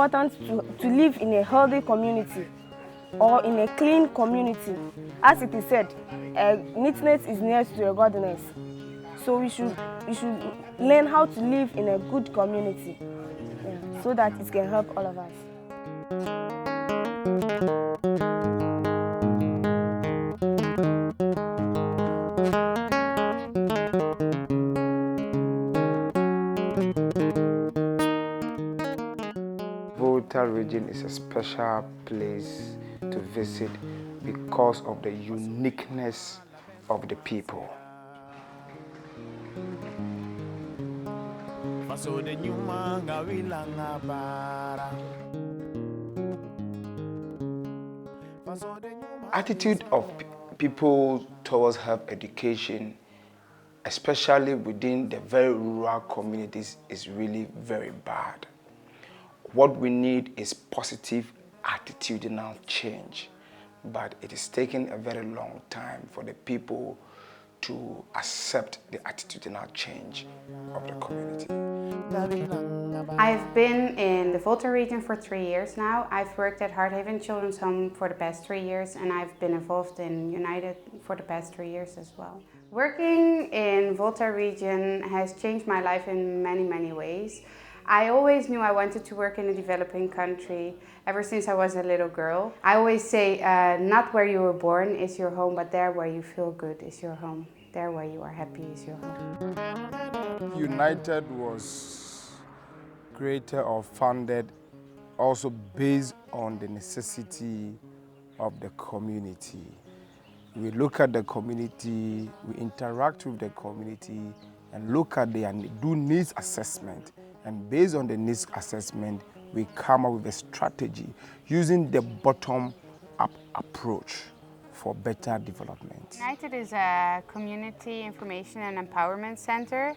important to live in a healthy community or in a clean community. As it is said, neatness is nearest to godliness. So we should learn how to live in a good community, so that it can help all of us. Volta region is a special place to visit because of the uniqueness of the people. Attitude of people towards health education, especially within the very rural communities, is really very bad. What we need is positive attitudinal change, but it is taking a very long time for the people to accept the attitudinal change of the community. I've been in the Volta region for 3 years now. I've worked at Hardhaven Children's Home for the past 3 years, and I've been involved in UNiTED for the past 3 years as well. Working in Volta region has changed my life in many, many ways. I always knew I wanted to work in a developing country ever since I was a little girl. I always say, not where you were born is your home, but there where you feel good is your home. There where you are happy is your home. UNiTED was created or founded also based on the necessity of the community. We look at the community, we interact with the community, and look at do needs assessment. And based on the needs assessment, we come up with a strategy using the bottom-up approach for better development. UNiTED is a community information and empowerment center.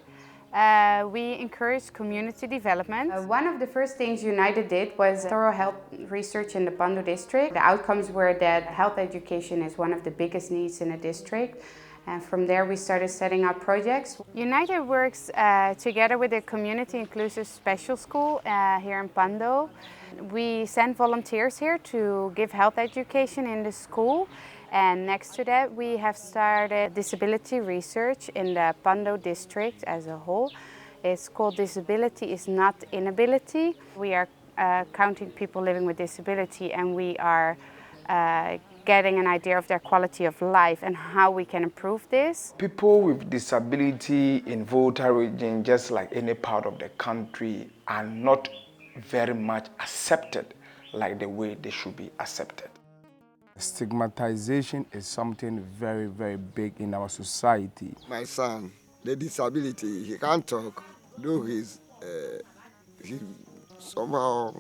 We encourage community development. One of the first things UNiTED did was thorough health research in the Pando district. The outcomes were that health education is one of the biggest needs in the district. And from there we started setting up projects. UNiTED works together with the Community Inclusive Special School here in Pando. We send volunteers here to give health education in the school. And next to that we have started disability research in the Pando district as a whole. It's called Disability is Not Inability. We are counting people living with disability, and we are getting an idea of their quality of life and how we can improve this. People with disability in Volta region, just like any part of the country, are not very much accepted like the way they should be accepted. Stigmatization is something very, very big in our society. My son, the disability, he can't talk, though he's somehow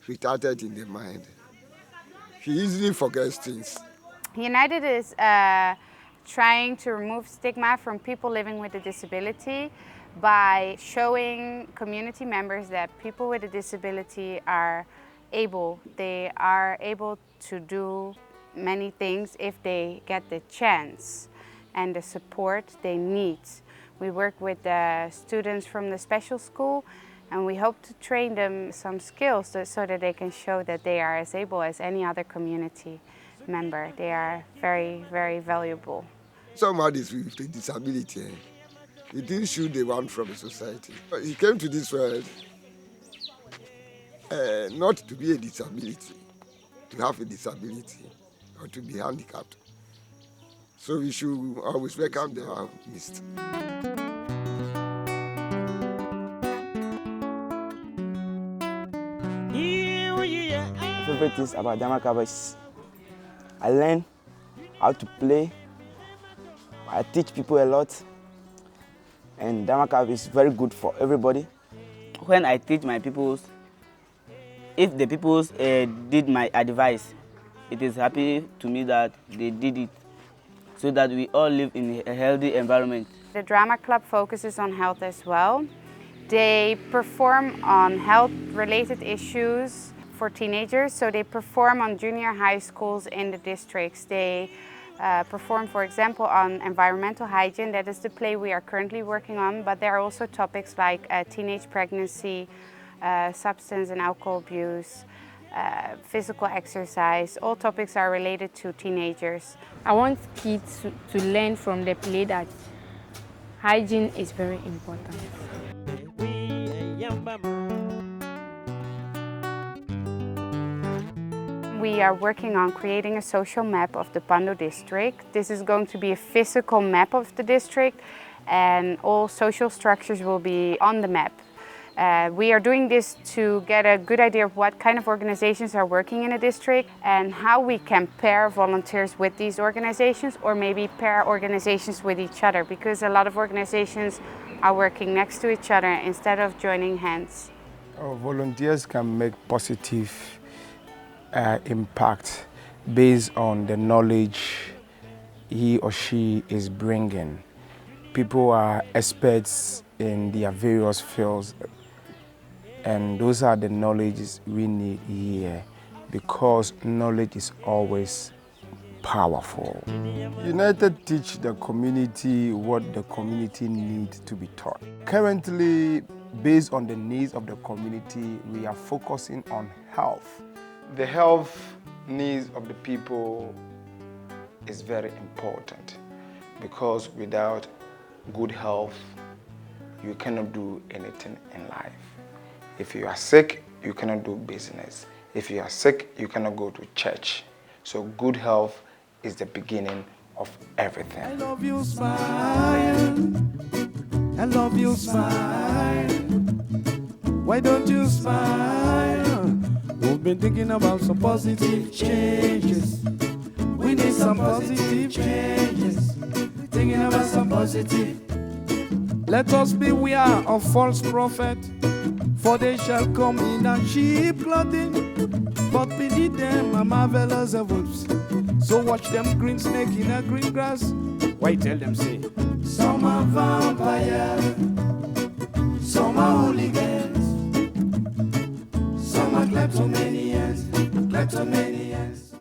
retarded in the mind. He easily forgets things. UNiTED is trying to remove stigma from people living with a disability by showing community members that people with a disability are able to do many things if they get the chance and the support they need. We work with the students from the special school, and we hope to train them some skills so that they can show that they are as able as any other community member. They are very, very valuable. Somebody with a disability, he didn't choose the one from the society. He came to this world not to be a disability, to have a disability or to be handicapped. So we should always welcome the midst. Favorite things about Damakaba is I learn how to play. I teach people a lot, and Damakaba is very good for everybody. When I teach my pupils, if the pupils did my advice, it is happy to me that they did it, so that we all live in a healthy environment. The drama club focuses on health as well. They perform on health-related issues for teenagers, so they perform on junior high schools in the districts. They perform, for example, on environmental hygiene. That is the play we are currently working on, but there are also topics like teenage pregnancy, substance and alcohol abuse, physical exercise. All topics are related to teenagers. I want kids to learn from the play that hygiene is very important. We are working on creating a social map of the Pando district. This is going to be a physical map of the district, and all social structures will be on the map. We are doing this to get a good idea of what kind of organizations are working in a district and how we can pair volunteers with these organizations, or maybe pair organizations with each other, because a lot of organizations are working next to each other instead of joining hands. Volunteers can make positive impact based on the knowledge he or she is bringing. People are experts in their various fields, and those are the knowledges we need here, because knowledge is always powerful. UNiTED teach the community what the community needs to be taught. Currently, based on the needs of the community, we are focusing on health. The health needs of the people is very important, because without good health, you cannot do anything in life. If you are sick, you cannot do business. If you are sick, you cannot go to church. So good health is the beginning of everything. I love you, smile. I love you, smile. Why don't you smile? We've been thinking about some positive changes. We need some positive changes. Thinking about some positive. Let us beware of false prophet, for they shall come in a sheep clothing, but beneath them are marvelous of wolves. So watch them green snake in a green grass. Why tell them say, some are vampire,